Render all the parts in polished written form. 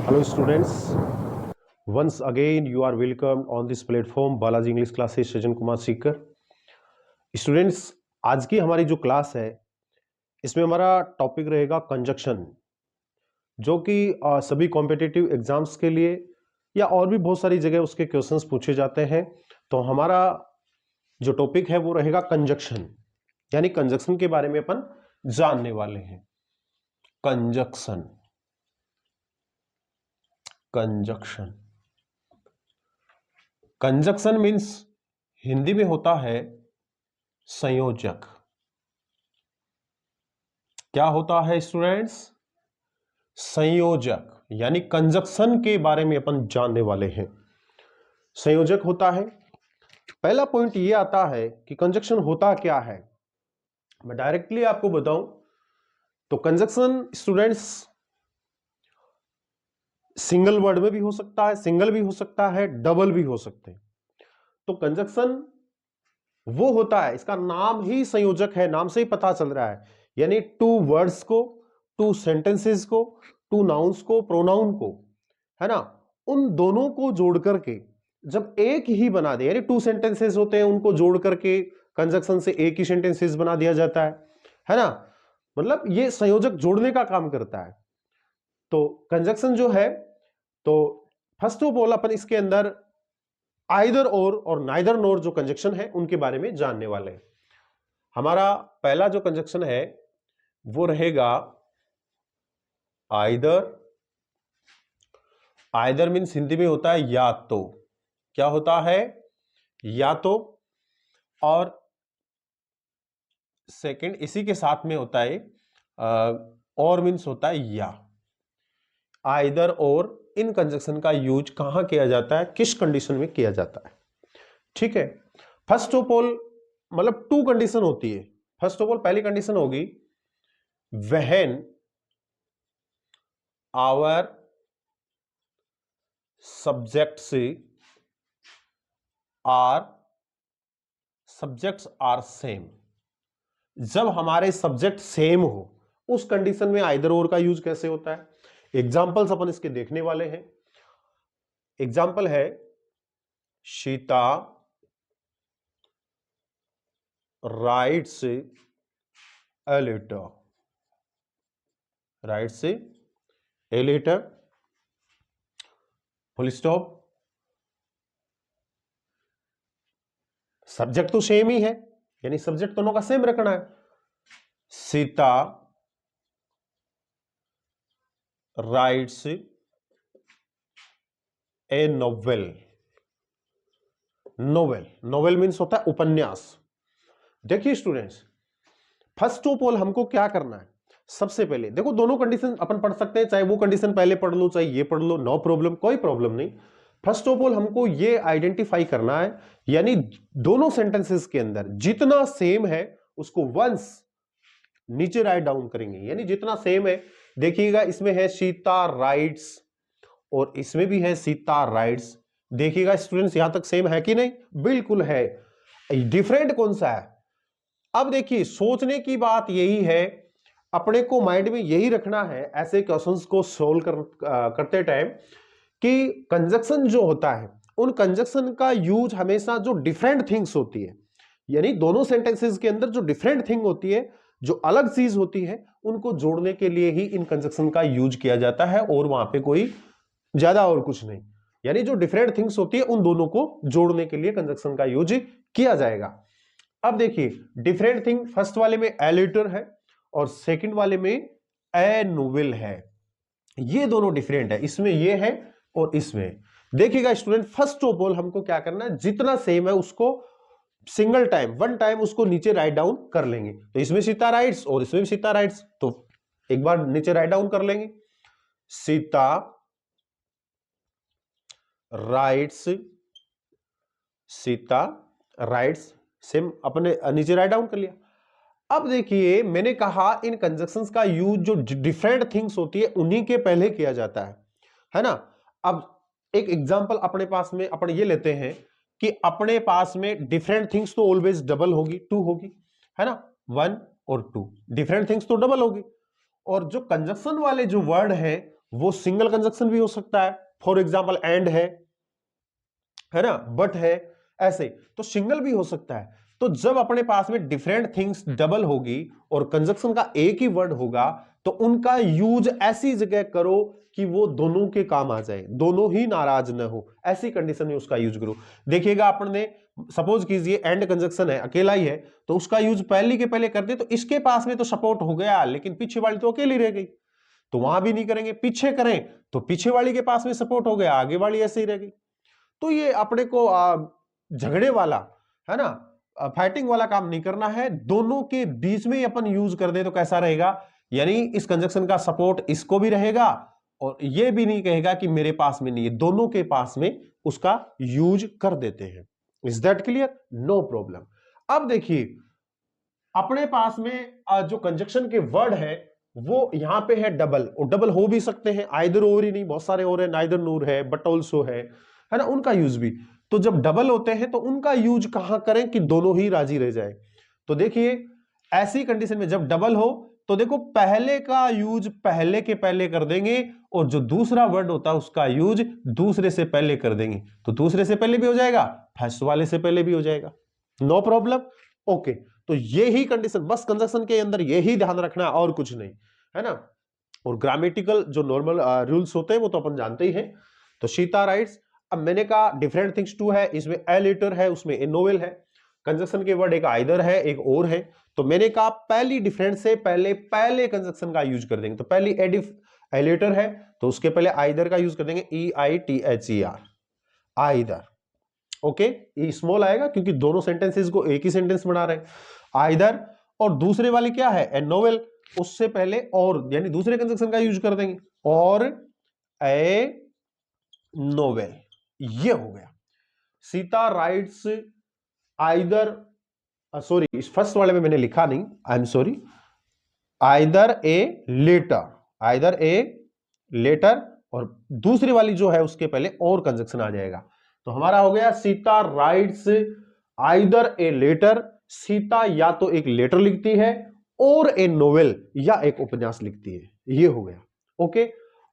Hello students, once again you are welcome on this platform Balaji English classes Sajjan Kumar Sikar. Students, आज की हमारी जो class है इसमें हमारा टॉपिक रहेगा कंजक्शन, जो कि सभी कॉम्पिटिटिव एग्जाम्स के लिए या और भी बहुत सारी जगह उसके क्वेश्चंस पूछे जाते हैं। तो हमारा जो टॉपिक है वो रहेगा कंजक्शन, यानी कंजक्शन के बारे में अपन जानने वाले हैं। Conjunction, conjunction, conjunction means Hindi में होता है संयोजक। क्या होता है स्टूडेंट्स? संयोजक, यानी कंजक्शन के बारे में अपन जानने वाले हैं। संयोजक होता है। पहला पॉइंट ये आता है कि कंजक्शन होता क्या है। मैं डायरेक्टली आपको बताऊं तो कंजक्शन स्टूडेंट्स सिंगल वर्ड में भी हो सकता है, सिंगल भी हो सकता है, डबल भी हो सकते हैं। तो कंजक्शन वो होता है, इसका नाम ही संयोजक है, नाम से ही पता चल रहा है, यानी टू वर्ड्स को, टू सेंटेंसेस को, टू नाउन्स को, प्रोनाउन को, है ना, उन दोनों को जोड़ करके जब एक ही बना दे, यानी टू सेंटेंसेस होते हैं उनको जोड़ करके कंजक्शन से एक ही सेंटेंसेस बना दिया जाता है ना, मतलब ये संयोजक जोड़ने का काम करता है। तो कंजक्शन जो है, तो फर्स्ट ऑफ ऑल अपन इसके अंदर आइदर और नाइदर नोर जो कंजक्शन है उनके बारे में जानने वाले हैं। हमारा पहला जो कंजक्शन है वो रहेगा आइदर। आइदर मीन्स हिंदी में होता है या तो। क्या होता है? या तो। और सेकंड इसी के साथ में होता है और मीन्स होता है या। आइदर और इन कंजक्शन का यूज कहां किया जाता है, किस कंडीशन में किया जाता है? ठीक है। फर्स्ट ऑफ ऑल मतलब टू कंडीशन होती है। फर्स्ट ऑफ ऑल पहली कंडीशन होगी when our subjects are same. जब हमारे सब्जेक्ट सेम हो उस कंडीशन में आइदर और का यूज कैसे होता है, एग्जाम्पल्स अपन इसके देखने वाले हैं। एग्जाम्पल है Sita writes a letter. Writes a letter, full stop. Subject तो सेम ही है, यानी सब्जेक्ट दोनों का सेम रखना है। Sita writes a novel. Novel, novel means होता है उपन्यास। देखिए स्टूडेंट्स, फर्स्ट ऑफ ऑल हमको क्या करना है, सबसे पहले देखो दोनों कंडीशन अपन पढ़ सकते हैं, चाहे वो कंडीशन पहले पढ़ लो चाहे ये पढ़ लो, नो प्रॉब्लम, कोई प्रॉब्लम नहीं। फर्स्ट ऑफ ऑल हमको ये आइडेंटिफाई करना है, यानी दोनों सेंटेंसेस के अंदर जितना सेम है उसको वंस नीचे राइट डाउन करेंगे, यानी जितना सेम है। देखिएगा इसमें है सीता राइट्स और इसमें भी है सीता राइट्स। देखिएगा स्टूडेंट्स यहां तक सेम है कि नहीं? बिल्कुल है। डिफरेंट कौन सा है? अब देखिए सोचने की बात यही है, अपने को माइंड में यही रखना है ऐसे क्वेश्चंस को सोल्व करते टाइम कि कंजक्शन जो होता है उन कंजक्शन का यूज हमेशा जो डिफरेंट थिंग्स होती है, यानी दोनों सेंटेंसेस के अंदर जो डिफरेंट थिंग होती है, जो अलग चीज होती है, उनको जोड़ने के लिए ही इन कंजक्शन का यूज किया जाता है, और वहां पे कोई ज्यादा और कुछ नहीं। यानी जो डिफरेंट थिंग्स होती है उन दोनों को जोड़ने के लिए कंजक्शन का यूज किया जाएगा। अब देखिए डिफरेंट थिंग, फर्स्ट वाले में ए लेटर है और सेकंड वाले में ए नोवेल है। ये दोनों डिफरेंट है, इसमें ये है और इसमें। देखिएगा स्टूडेंट, फर्स्ट ऑफ ऑल हमको क्या करना है, जितना सेम है उसको सिंगल टाइम, वन टाइम उसको नीचे राइट डाउन कर लेंगे। तो इसमें सीता राइट्स और इसमें भी सीता राइट्स, तो एक बार नीचे राइट डाउन कर लेंगे। Sita rights, Sita rights, same अपने नीचे राइट डाउन कर लिया। अब देखिए मैंने कहा इन कंजक्शंस का यूज जो डिफरेंट थिंग्स होती है उन्हीं के पहले किया जाता है ना। अब एक एग्जांपल अपने पास में अपन ये लेते हैं कि अपने पास में डिफरेंट थिंग्स तो ऑलवेज डबल होगी, टू होगी, है ना, वन और टू, डिफरेंट थिंग्स तो डबल होगी। और जो कंजक्शन वाले जो वर्ड है वो सिंगल कंजक्शन भी हो सकता है, फॉर एग्जाम्पल एंड है ना, बट है, ऐसे तो सिंगल भी हो सकता है। तो जब अपने पास में डिफरेंट थिंग्स डबल होगी और कंजक्शन का एक ही वर्ड होगा, तो उनका यूज ऐसी जगह करो कि वो दोनों के काम आ जाए, दोनों ही नाराज न हो, ऐसी कंडीशन में उसका यूज करो। देखिएगा अपन ने सपोज कीजिए एंड कंजक्शन है, अकेला ही है, तो उसका यूज पहली के पहले कर दे तो इसके पास में तो सपोर्ट हो गया, लेकिन पीछे वाली तो अकेली रह गई, तो वहां भी नहीं करेंगे। पीछे करें तो पीछे वाली के पास में सपोर्ट हो गया, आगे वाली ऐसे ही रह गई। तो ये अपने को झगड़े वाला, है ना, फाइटिंग वाला काम नहीं करना है, दोनों के बीच में अपन यूज कर दे तो कैसा रहेगा, यानी इस कंजक्शन का सपोर्ट इसको भी रहेगा और ये भी नहीं कहेगा कि मेरे पास में नहीं है, दोनों के पास में उसका यूज कर देते हैं। Is that clear? No problem. अब देखिए अपने पास में जो कंजक्शन के वर्ड है वो यहां पे है डबल, और डबल हो भी सकते हैं, आइदर और ही नहीं, बहुत सारे और है, नाइदर नूर है, बट ऑल्सो है ना, उनका यूज भी। तो जब डबल होते हैं तो उनका यूज कहां करें कि दोनों ही राजी रह जाए। तो देखिए ऐसी कंडीशन में जब डबल हो तो देखो पहले का यूज पहले के पहले कर देंगे और जो दूसरा वर्ड होता है उसका यूज दूसरे से पहले कर देंगे, तो दूसरे से पहले भी हो जाएगा, फर्स्ट वाले से पहले भी हो जाएगा, नो प्रॉब्लम। ओके, तो ये ही कंडीशन, बस कंजक्शन के अंदर ये ही ध्यान रखना है और कुछ नहीं, है ना। और ग्रामेटिकल जो नॉर्मल रूल्स होते हैं वो तो अपन जानते ही हैं। तो सीता राइट्स, अब मैंने कहा डिफरेंट थिंग्स टू है, इसमें ए लेटर है, उसमें ए नोवेल है, कंजक्शन के वर्ड एक आइदर है एक और है। तो मैंने कहा पहली डिफरेंट से पहले पहले कंजक्शन का यूज कर देंगे, तो पहली ए लेटर है तो उसके पहले आइदर का यूज कर देंगे, EITHER, आइदर। ओके, ये स्मॉल आएगा क्योंकि दोनों सेंटेंसेस को एक ही सेंटेंस बना रहे हैं, आइदर। और दूसरे वाली क्या है, ए नोवेल, उससे पहले और, यानी दूसरे कंजक्शन का यूज कर देंगे, और ए नोवेल, ये हो गया। सीता राइट्स आइदर, सॉरी इस फर्स्ट वाले में मैंने लिखा नहीं, I am sorry, either a letter, either a letter, और दूसरी वाली जो है उसके पहले और कंजक्शन आ जाएगा। तो हमारा हो गया Sita writes either a letter, Sita या तो एक लेटर लिखती है और ए नोवेल या एक उपन्यास लिखती है, ये हो गया। ओके,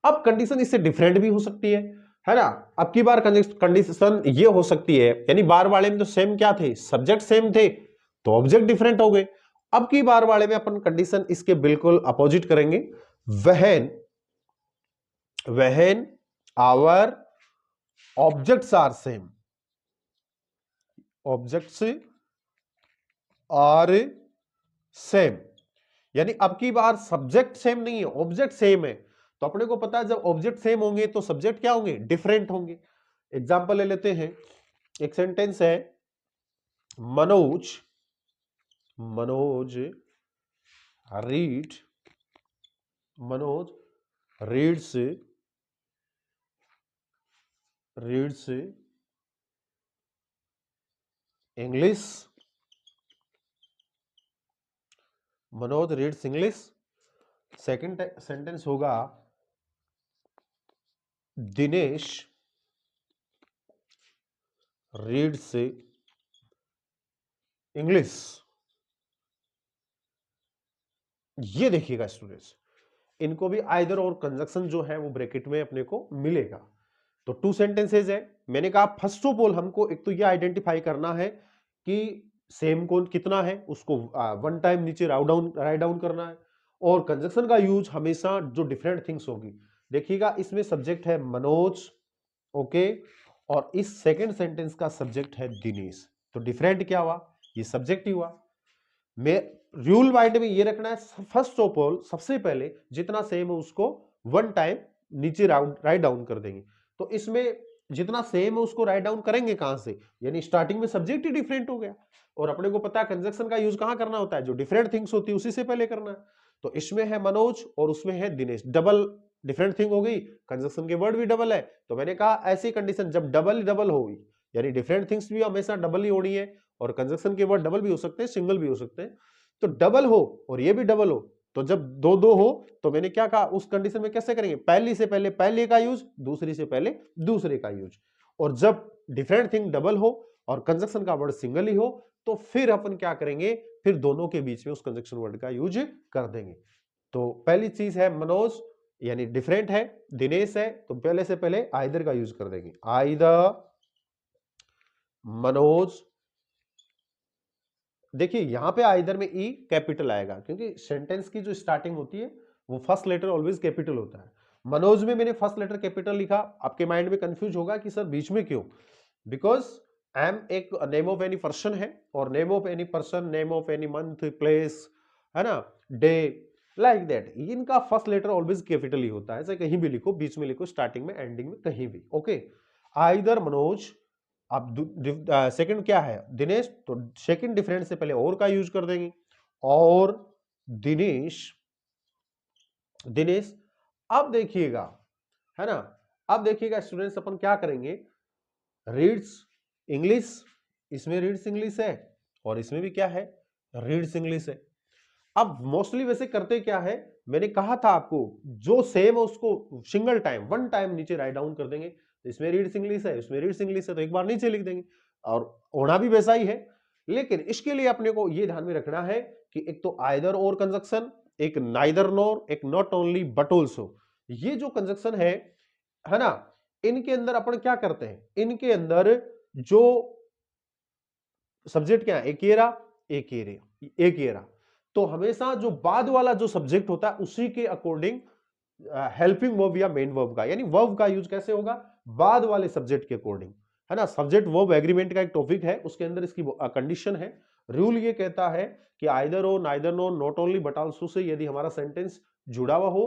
अब कंडीशन इससे डिफरेंट भी हो सकती है ना। अब की बार कंडीशन ये हो सकती है, यानी बार वाले में तो सेम क्या थे, सब्जेक्ट सेम थे तो ऑब्जेक्ट डिफरेंट हो गए। अब की बार वाले में अपन कंडीशन इसके बिल्कुल अपोजिट करेंगे, when our objects are same, objects are same, यानी अब की बार सब्जेक्ट सेम नहीं है, ऑब्जेक्ट सेम है। तो अपने को पता है जब ऑब्जेक्ट सेम होंगे तो सब्जेक्ट क्या होंगे, डिफरेंट होंगे। एग्जांपल ले लेते हैं, एक सेंटेंस है, Manoj reads English, Manoj reads English. Second sentence होगा, दिनेश रीड्स इंग्लिश। ये देखिएगा स्टूडेंट्स, इनको भी आइदर और कंजक्शन जो है वो ब्रैकेट में अपने को मिलेगा। तो टू सेंटेंसेज है, मैंने कहा फर्स्ट ऑफ ऑल हमको एक तो ये आइडेंटिफाई करना है कि सेम कौन कितना है, उसको वन टाइम नीचे राइट डाउन करना है। और कंजक्शन का यूज हमेशा जो डिफरेंट थिंग्स होगी, देखिएगा इसमें सब्जेक्ट है मनोज, ओके, और इस सेकंड सेंटेंस का सब्जेक्ट है दिनेश, तो डिफरेंट क्या हुआ, ये सब्जेक्ट ही हुआ। मैं रूल माइंड में ये रखना है, फर्स्ट ऑफ ऑल सबसे पहले जितना सेम है उसको वन टाइम नीचे राइट डाउन कर देंगे। तो इसमें जितना सेम है उसको राइट डाउन करेंगे कहां से, यानी स्टार्टिंग में सब्जेक्ट ही डिफरेंट हो गया, और अपने को पता है कंजक्शन का यूज कहां करना होता है, जो डिफरेंट थिंग्स होती है उसी से पहले करना है। तो इसमें है मनोज और उसमें है दिनेश, डबल डिफरेंट थिंग हो गई, कंजक्शन के वर्ड भी डबल है। तो मैंने कहा ऐसी कंडीशन जब डबल होगी, यानी डिफरेंट थिंग्स भी हमेशा डबल ही होनी है, और कंजक्शन के वर्ड डबल भी हो सकते हैं, सिंगल भी हो सकते हैं। तो डबल हो और ये भी डबल हो, तो जब दो दो हो तो मैंने क्या कहा, उस कंडीशन में कैसे करेंगे, पहली से पहले पहले का यूज, दूसरी से पहले दूसरे का यूज। और जब डिफरेंट थिंग डबल हो और कंजक्शन का वर्ड सिंगल ही हो, तो फिर अपन क्या करेंगे, फिर दोनों के बीच में उस कंजक्शन वर्ड का यूज कर देंगे। तो पहली चीज है मनोज यानी डिफरेंट है, दिनेश है, तो पहले से पहले आइदर का यूज कर देंगे, आइदर मनोज। देखिए यहां पे आइदर में ई कैपिटल आएगा क्योंकि सेंटेंस की जो स्टार्टिंग होती है वो फर्स्ट लेटर ऑलवेज कैपिटल होता है। मनोज में मैंने फर्स्ट लेटर कैपिटल लिखा, आपके माइंड में कंफ्यूज होगा कि सर बीच में क्यों, बिकॉज एम एक नेम ऑफ एनी पर्सन है, और name of any person, name of any month, place, है ना, डे, लाइक दैट, इनका फर्स्ट लेटर ऑलवेज कैपिटल ही होता है, चाहे कहीं भी लिखो, बीच में लिखो, स्टार्टिंग में, एंडिंग में, कहीं भी। Okay, either Manoj. अब सेकंड क्या है, दिनेश, तो सेकंड डिफरेंस से पहले और का यूज कर देंगे, और दिनेश, दिनेश। अब देखिएगा, है ना, अब देखिएगा स्टूडेंट्स, अपन क्या करेंगे, रीड्स इंग्लिश, इसमें रीड्स इंग्लिश है और इसमें भी क्या है, रीड्स इंग्लिश है। अब मोस्टली वैसे करते क्या है, मैंने कहा था आपको, जो सेम है उसको सिंगल टाइम, वन टाइम नीचे राइट डाउन कर देंगे। इसमें रीड्स इंग्लिश है, इसमें रीड्स इंग्लिश है, तो एक बार नीचे लिख देंगे, और होना भी वैसा ही है। लेकिन इसके लिए अपने को ये ध्यान में रखना है कि एक तो आइदर और कंजक्शन, एक नाइदर नॉर, एक नॉट ओनली बट ऑल्सो। ये जो कंजक्शन है ना, इनके अंदर अपन क्या करते हैं, इनके अंदर जो सब्जेक्ट क्या है, एकेरा, एकेरे, एकेरा, तो हमेशा जो बाद वाला जो सब्जेक्ट होता है उसी के अकॉर्डिंग हेल्पिंग वर्ब या मेन वर्ब का, यानी वर्ब का यूज कैसे होगा, बाद वाले सब्जेक्ट के अकॉर्डिंग, है ना। सब्जेक्ट वर्ब एग्रीमेंट का एक टॉपिक है, उसके अंदर इसकी कंडीशन है, रूल ये कहता है कि आइदर हो, neither nor, not only but also से यदि हमारा सेंटेंस जुड़ा हुआ हो,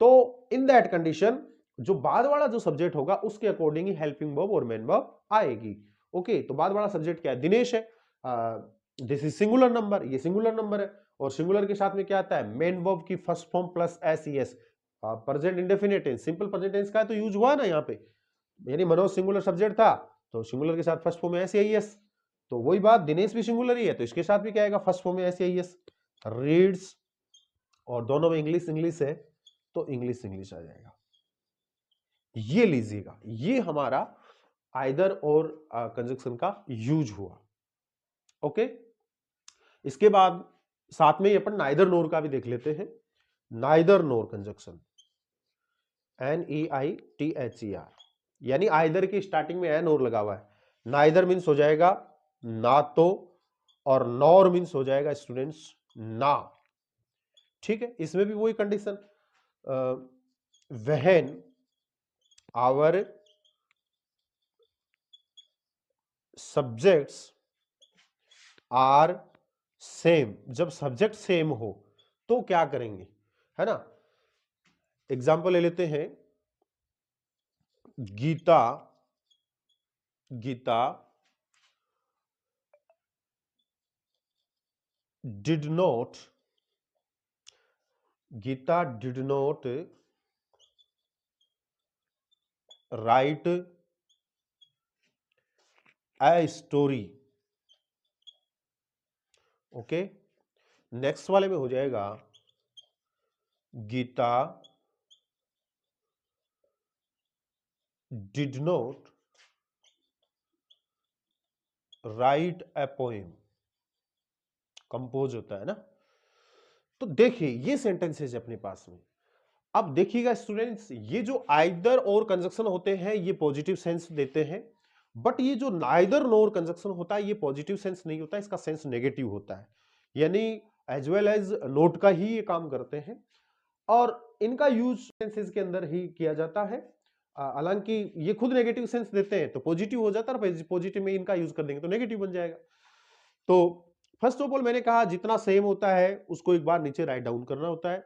तो इन दैट कंडीशन जो बाद वाला जो सब्जेक्ट होगा उसके अकॉर्डिंग ही हेल्पिंग वर्ब और मेन वर्ब आएगी। ओके, तो बाद वाला सब्जेक्ट क्या है, दिनेश है, दिस इज सिंगुलर नंबर, ये सिंगुलर नंबर है, और सिंगुलर के साथ में क्या आता है, मेन वर्ब की first form plus S E S, present indefinite tense, simple present tense का तो यूज हुआ ना यहाँ पे, यानी मनोज सिंगुलर सब्जेक्ट था तो सिंगुलर के साथ फर्स्ट फॉर्म में एस आई एस, तो वही बात, दिनेश भी सिंगुलर ही है तो इसके साथ भी क्या आएगा, फर्स्ट फॉर्म में एस आई एस, रीड्स, और दोनों में इंग्लिश इंग्लिश है तो इंग्लिश इंग्लिश आ जाएगा। ये लीजिएगा, ये हमारा आइदर और कंजक्शन का यूज हुआ। ओके, इसके बाद साथ में ही अपन नाइदर नोर का भी देख लेते हैं, नाइदर नोर कंजक्शन, NEITHER, यानी आइदर की स्टार्टिंग में एन और लगा हुआ है, नाइदर मीन्स हो जाएगा ना तो, और नॉर मीन्स हो जाएगा स्टूडेंट्स ना। ठीक है, इसमें भी वही condition, when our subjects are same, जब सब्जेक्ट सेम हो तो क्या करेंगे, है ना। एग्जाम्पल ले लेते हैं, Gita, Gita did not, Gita did not write a story। Okay, next वाले में हो जाएगा, Gita did not write a poem, compose होता है ना। तो देखिए ये सेंटेंसेस अपने पास में, अब देखिएगा स्टूडेंट्स, ये जो आइदर और कंजक्शन होते हैं ये पॉजिटिव सेंस देते हैं, बट ये जो नाइदर नोर कंजक्शन होता है ये पॉजिटिव सेंस नहीं होता, इसका सेंस नेगेटिव होता है, यानी एज वेल एज नोट का ही ये काम करते हैं, और इनका यूज सेंसेस के अंदर ही किया जाता है। हालांकि ये खुद नेगेटिव सेंस देते हैं तो पॉजिटिव हो जाता है, पॉजिटिव में इनका यूज कर देंगे तो नेगेटिव बन जाएगा। तो फर्स्ट ऑफ ऑल मैंने कहा जितना सेम होता है उसको एक बार नीचे राइट डाउन करना होता है।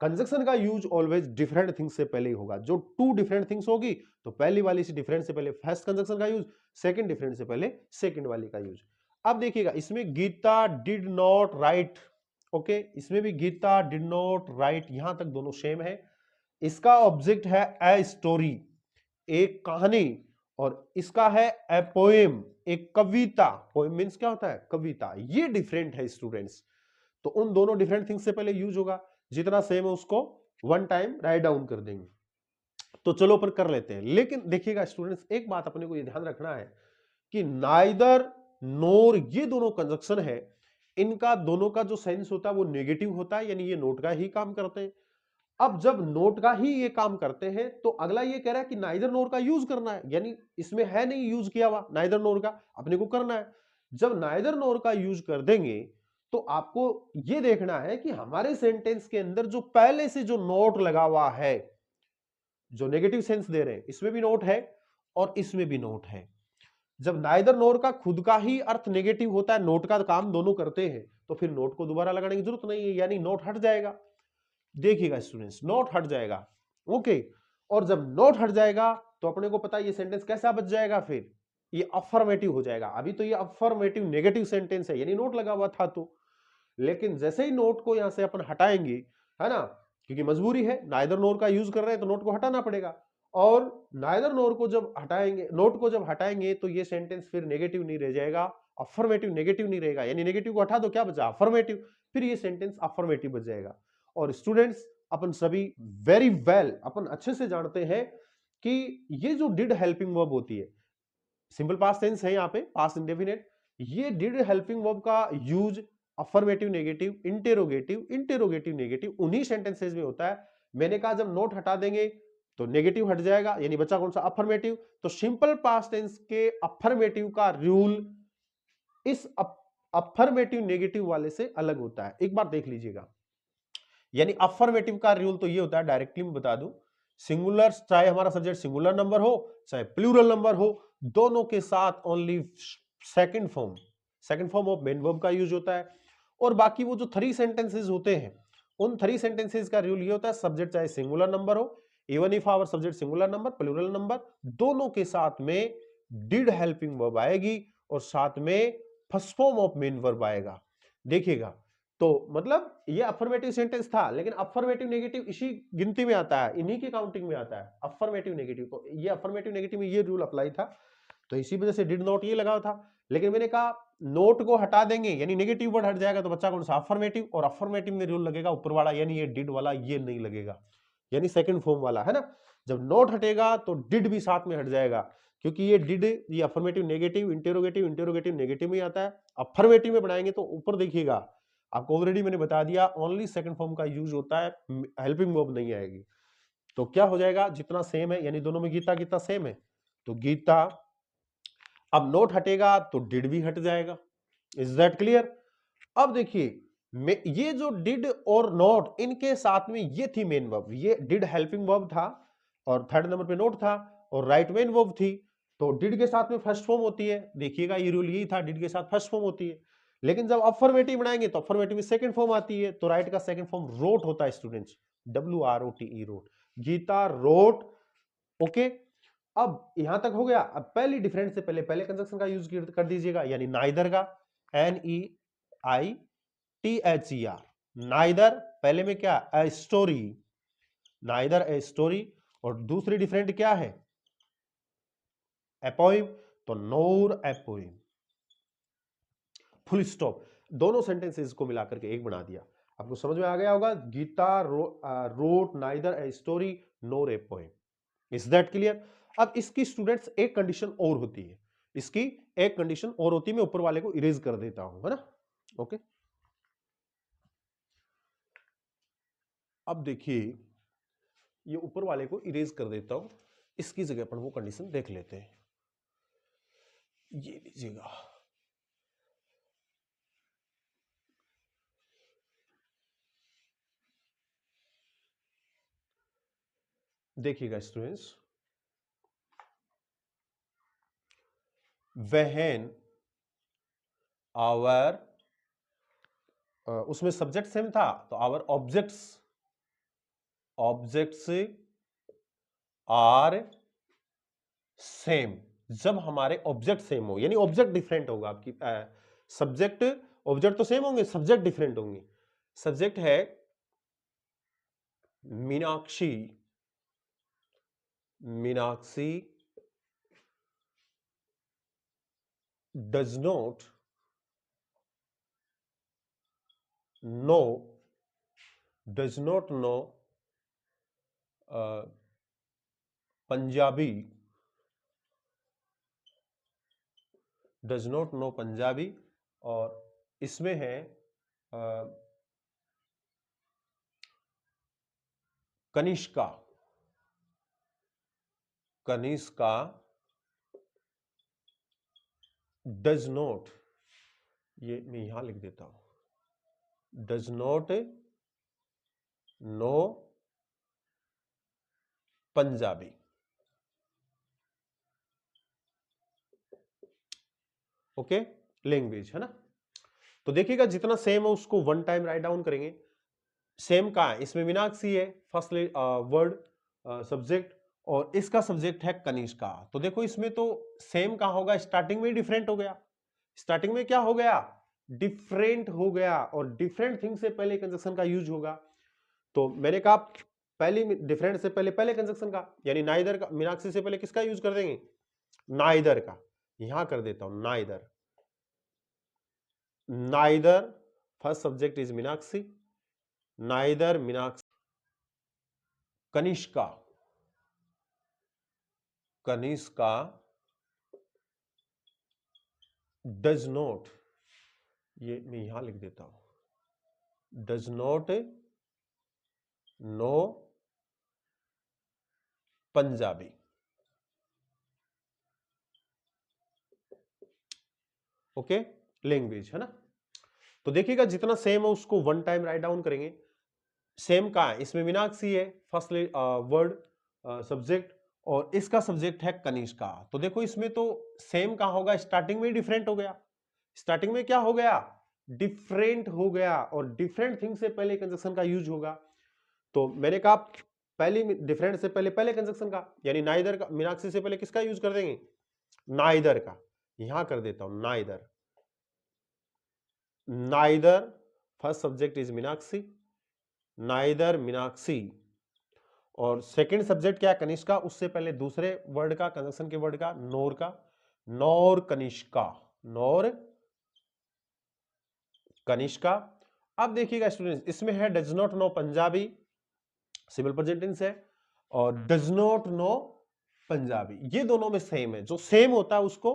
कंजक्शन का यूज ऑलवेज डिफरेंट थिंग्स से पहले ही होगा, जो टू डिफरेंट थिंग्स होगी तो पहली वाली से डिफरेंट से पहले फर्स्ट कंजक्शन का यूज, सेकंड डिफरेंट से पहले सेकंड वाली का यूज। अब देखिएगा इसमें Gita did not write, okay, इसमें भी गीता डिड नॉट राइट, यहां तक दोनों सेम है। इसका ऑब्जेक्ट है ए स्टोरी, एक कहानी, और इसका है ए पोएम, एक कविता। पोएम मींस क्या होता है, कविता। ये डिफरेंट है स्टूडेंट्स, तो उन दोनों डिफरेंट थिंग्स से पहले यूज होगा, जितना सेम है उसको वन टाइम राइट डाउन कर देंगे। तो चलो पर कर लेते हैं, लेकिन देखिएगा स्टूडेंट्स एक बात अपने को ये ध्यान रखना है कि नाइदर नोर ये दोनों कंजक्शन है, इनका दोनों का जो सेंस होता है वो नेगेटिव होता है, यानी ये नोट का ही काम करते हैं। अब जब नोट का ही ये काम करते हैं तो अगला ये कह रहा है कि नाइदर नोर का यूज करना है, यानी इसमें है नहीं यूज किया हुआ नाइदर नोर का, अपने को करना है। जब नाइदर नोर का यूज कर देंगे तो आपको ये देखना है कि हमारे सेंटेंस के अंदर जो पहले से जो नोट लगा हुआ है, जो नेगेटिव सेंस दे रहे हैं, इसमें भी नोट है और इसमें भी नोट है। जब नाइदर नोर का खुद का ही अर्थ नेगेटिव होता है, नोट का काम दोनों करते हैं, तो फिर नोट को दोबारा लगाने की जरूरत नहीं है, यानी नोट हट जाएगा। देखिएगा स्टूडेंट्स, नोट हट जाएगा। ओके, और जब नोट हट जाएगा तो अपने को पता है ये सेंटेंस कैसा बच जाएगा, फिर ये अफर्मेटिव हो जाएगा। अभी तो ये अफर्मेटिव नेगेटिव सेंटेंस है, यानी नोट लगा हुआ था तो, लेकिन जैसे ही नोट को यहां से अपन हटाएंगे, है ना, क्योंकि मजबूरी है, नाइदर नोर का यूज कर रहे हैं तो नोट को हटाना पड़ेगा। और नाइदर नोर को जब हटाएंगे, नोट को जब हटाएंगे तो ये सेंटेंस फिर नेगेटिव नहीं रह जाएगा, अफर्मेटिव नेगेटिव नहीं रहेगा, यानी नेगेटिव को हटा दो क्या बचा, अफर्मेटिव, फिर ये सेंटेंस अफर्मेटिव बच जाएगा। और स्टूडेंट्स, अपन सभी वेरी वेल अपन अच्छे से जानते हैं कि ये जो डिड हेल्पिंग वर्ब होती है, सिंपल पास्ट टेंस है यहाँ पे, पास्ट इंडेफिनिट, ये डिड हेल्पिंग वर्ब का use affirmative negative, interrogative, interrogative negative उन्हीं सेंटेंसेस में होता है। मैंने कहा जब नोट हटा देंगे तो नेगेटिव हट जाएगा, यानी बचा कौन सा, अफर्मेटिव। तो सिंपल पास्ट टेंस के अफर्मेटिव का रूल इस अफर्मेटिव नेगेटिव वाले से अलग होता है। एक बार देख लीजिएगा, यानी अफर्मेटिव का रूल तो ये होता है, डायरेक्टली मैं बता दूं, सिंगुलर, चाहे हमारा सब्जेक्ट सिंगुलर नंबर हो चाहे प्लूरल नंबर हो, दोनों के साथ only second form of main verb का यूज होता है। और बाकी वो जो 3 सेंटेंसेस होते हैं, उन 3 सेंटेंसेस का रूल ये होता है, सब्जेक्ट चाहे सिंगुलर नंबर हो, even if our subject singular number plural number, दोनों के साथ में डिड हेल्पिंग वर्ब आएगी और साथ में first form of main verb आएगा। देखिएगा, तो मतलब ये अफर्मेटिव सेंटेंस था, लेकिन अफर्मेटिव नेगेटिव इसी गिनती में आता है, इन्हीं की काउंटिंग में आता है अफर्मेटिव नेगेटिव। तो ये अफर्मेटिव नेगेटिव में ये रूल अप्लाई था, तो इसी वजह से डिड नॉट ये लगा था। लेकिन मैंने कहा नोट को हटा देंगे यानी नेगेटिव वर्ड हट जाएगा, तो बच्चा कौन सा, अफर्मेटिव, और अफर्मेटिव में रूल लगेगा ऊपर वाला, यानी ये डिड वाला ये नहीं लगेगा, यानी सेकंड फॉर्म वाला, है ना। जब नोट हटेगा तो डिड भी साथ में हट जाएगा, क्योंकि ये डिड, ये affirmative negative, interrogative, interrogative negative में आता है। अफर्मेटिव में बनाएंगे तो ऊपर देखिएगा, आपको ऑलरेडी मैंने बता दिया, ओनली सेकंड फॉर्म का यूज होता है, हेल्पिंग वर्ब नहीं आएगी। तो क्या हो जाएगा, जितना सेम है, यानी दोनों में गीता कितना सेम है, तो गीता। अब नोट हटेगा तो डिड भी हट जाएगा। Is that clear. अब देखिए, ये जो डिड और नोट, इनके साथ में ये थी मेन वर्ब, ये डिड हेल्पिंग वर्ब था और थर्ड नंबर पे नोट था और राइट मेन वर्ब थी। तो डिड के साथ में फर्स्ट फॉर्म होती है, देखिएगा ये रूल यही था, डिड के साथ फर्स्ट फॉर्म होती है। लेकिन जब अफर्मेटिव बनाएंगे तो अफर्मेटिव में सेकंड फॉर्म आती है, तो राइट का सेकंड फॉर्म रोट होता है students, WROTE, wrote, Gita wrote. Okay, अब यहां तक हो गया। अब पहली डिफरेंस से पहले पहले कंजक्शन का यूज कर दीजिएगा, यानी नाइदर का, NEITHER, नाइदर, पहले में क्या, a story, neither a story, और दूसरी डिफरेंट क्या है, एपोइम, तो नोर एपोइम, फुल स्टॉप। दोनों सेंटेंसेस को मिलाकर के एक बना दिया। आपको समझ में आ गया होगा, Gita wrote neither a story nor a poem. Is that clear. अब इसकी स्टूडेंट्स एक कंडीशन और होती है, इसकी एक कंडीशन और होती है, मैं ऊपर वाले को इरेज कर देता हूं, है ना। ओके, अब देखिए, ये ऊपर वाले को इरेज कर देता हूं, इसकी जगह पर वो कंडीशन देख लेते हैं। ये लीजिएगा, देखिएगा स्टूडेंट्स, व्हेन आवर, उसमें सब्जेक्ट सेम था, तो आवर ऑब्जेक्ट्स आर सेम। जब हमारे ऑब्जेक्ट सेम हो, यानी ऑब्जेक्ट डिफरेंट होगा, आपकी सब्जेक्ट ऑब्जेक्ट तो सेम होंगे, सब्जेक्ट डिफरेंट होंगे। सब्जेक्ट है Meenakshi, Meenakshi does not no, does not know Punjabi, does not know Punjabi, और इसमें है कनिष्का, कनिष्का डज नॉट, ये मैं यहां लिख देता हूं, does not know Punjabi. Okay, language है ना। तो देखिएगा जितना सेम है उसको वन टाइम राइट डाउन करेंगे। सेम कहां है, इसमें मीनाक्षी है फर्स्ट वर्ड सब्जेक्ट, और इसका सब्जेक्ट है कनिष्का। तो देखो इसमें तो सेम कहां होगा, स्टार्टिंग में डिफरेंट हो गया। स्टार्टिंग में क्या हो गया, डिफरेंट हो गया, और डिफरेंट थिंग से पहले कंजक्शन का यूज होगा। तो मैंने कहा पहले डिफरेंट से पहले पहले कंजक्शन का, यानी नाइदर का, मीनाक्षी से पहले किसका यूज कर देंगे, नाइदर का। यहां कर देता हूं neither, neither first subject is Meenakshi, neither Meenakshi, Kanishka, Kanishka does not, ये मैं यहां लिख देता हूं, does not know Punjabi. Okay, language है ना। तो देखिएगा जितना सेम है उसको वन टाइम राइट डाउन करेंगे। सेम कहां है, इसमें मीनाक्षी है फर्स्ट वर्ड सब्जेक्ट, और इसका सब्जेक्ट है कनिष्का। तो देखो इसमें तो सेम कहां होगा, स्टार्टिंग में डिफरेंट हो गया। स्टार्टिंग में क्या हो गया, डिफरेंट हो गया, और डिफरेंट थिंग से पहले कंजक्शन का यूज होगा। तो मैंने कहा पहले डिफरेंट से पहले पहले कंजक्शन का, यानी नाइदर का, मीनाक्षी से पहले किसका यूज कर देंगे, नाइदर का। यहां कर देता हूं neither, neither first subject is Meenakshi, neither Meenakshi, और सेकंड सब्जेक्ट क्या है, कनिष्का। उससे पहले दूसरे वर्ड का, कंजक्शन के वर्ड का, नोर का, नोर कनिष्का, नोर कनिष्का। अब देखिएगा स्टूडेंट्स, इसमें है does not know Punjabi, simple present tense है, और डज नॉट नो पंजाबी, ये दोनों में सेम है। जो सेम होता है उसको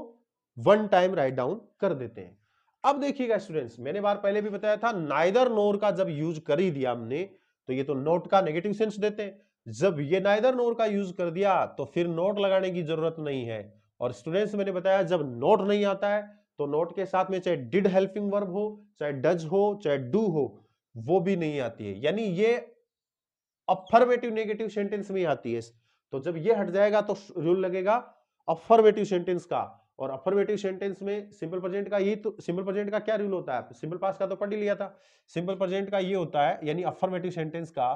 वन टाइम राइट डाउन कर देते हैं। अब देखिएगा स्टूडेंट्स, मैंने बार पहले भी बताया था, नाइदर नोर का जब यूज कर ही दिया हमने, तो ये तो नोट का नेगेटिव सेंस देते हैं। जब ये नाइदर नोर का यूज कर दिया तो फिर नोट लगाने की जरूरत नहीं है। और स्टूडेंट्स मैंने बताया जब नोट नहीं आता है तो नोट के साथ में चाहे डिड हेल्पिंग वर्ब हो, चाहे डज हो, चाहे डू हो, वो भी नहीं आती है, यानी ये अफर्मेटिव नेगेटिव सेंटेंस में आती है। तो जब ये हट जाएगा तो रूल लगेगा अफर्मेटिव सेंटेंस का। और अफर्मेटिव सेंटेंस में सिंपल प्रेजेंट का, ये तो सिंपल प्रेजेंट का क्या रूल होता है, सिंपल पास्ट का तो पढ़ ही लिया था। सिंपल प्रेजेंट का ये होता है, यानी अफर्मेटिव सेंटेंस का,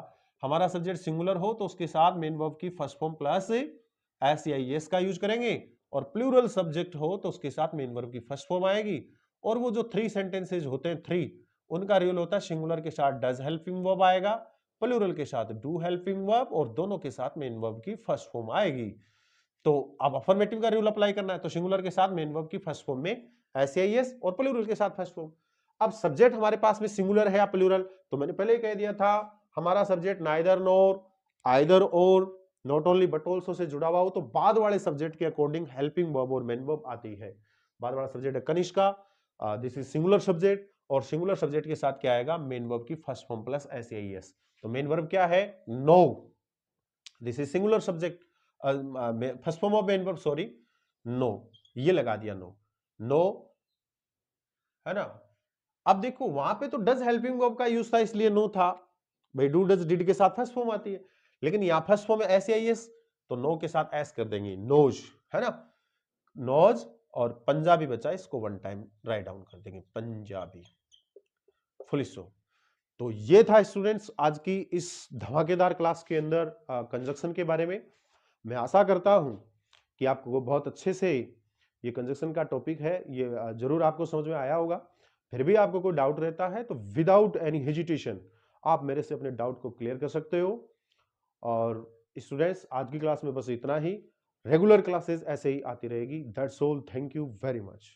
हमारा सब्जेक्ट सिंगुलर हो तो उसके साथ मेन वर्ब की फर्स्ट फॉर्म प्लस एस या एस का यूज करेंगे, और प्लूरल सब्जेक्ट हो तो उसके साथ मेन वर्ब की फर्स्ट फॉर्म आएगी। और वो जो थ्री सेंटेंसेज होते हैं, थ्री, उनका रूल होता है सिंगुलर के साथ डज हेल्पिंग वर्ब आएगा, प्लूरल के साथ डू हेल्पिंग वर्ब, और दोनों के साथ मेन वर्ब की फर्स्ट फॉर्म आएगी। तो अब अफर्मेटिव का रूल अप्लाई करना है तो सिंगुलर के साथ मेन वर्ब की फर्स्ट फॉर्म में एस और प्लूरल के साथ फर्स्ट फॉर्म। अब सब्जेक्ट हमारे पास में सिंगुलर है या प्लूरल, तो मैंने पहले ही कह दिया था हमारा subject neither nor, either or, not only but also से जुड़ा हुआ हो तो बाद वाले सब्जेक्ट के अकॉर्डिंग हेल्पिंग वर्ब और मेन वर्ब आती है। बाद वाला सब्जेक्ट है Kanishka, this is singular subject, और सिंगुलर सब्जेक्ट के साथ क्या आएगा, मेन वर्ब की फर्स्ट फॉर्म प्लस एस। तो मेन वर्ब क्या है, no, this is singular subject, first form of main verb, sorry, no, ये लगा दिया नो, नो, है ना। अब देखो वहां पे तो डज हेल्पिंग वर्ब का यूज था इसलिए नो था, भाई डू डज डिड के साथ फर्स्ट फॉर्म आती है, लेकिन यहां फर्स्ट फॉर्म है एस, तो नो के साथ एस कर देंगे, नोज, है ना, नोज, और पंजाबी बचा, इसको वन टाइम राइट डाउन कर देंगे, पंजाबी, फुल स्टॉप। तो ये था स्टूडेंट्स आज की इस धमाकेदार क्लास के अंदर कंजक्शन के बारे में। मैं आशा करता हूं कि आपको बहुत अच्छे से ये कंजक्शन का टॉपिक है ये जरूर आपको समझ में आया होगा। फिर भी आपको कोई डाउट रहता है तो विदाउट एनी हेजिटेशन आप मेरे से अपने डाउट को क्लियर कर सकते हो। और स्टूडेंट्स आज की क्लास में बस इतना ही, रेगुलर क्लासेस ऐसे ही आती रहेगी। That's all, thank you very much.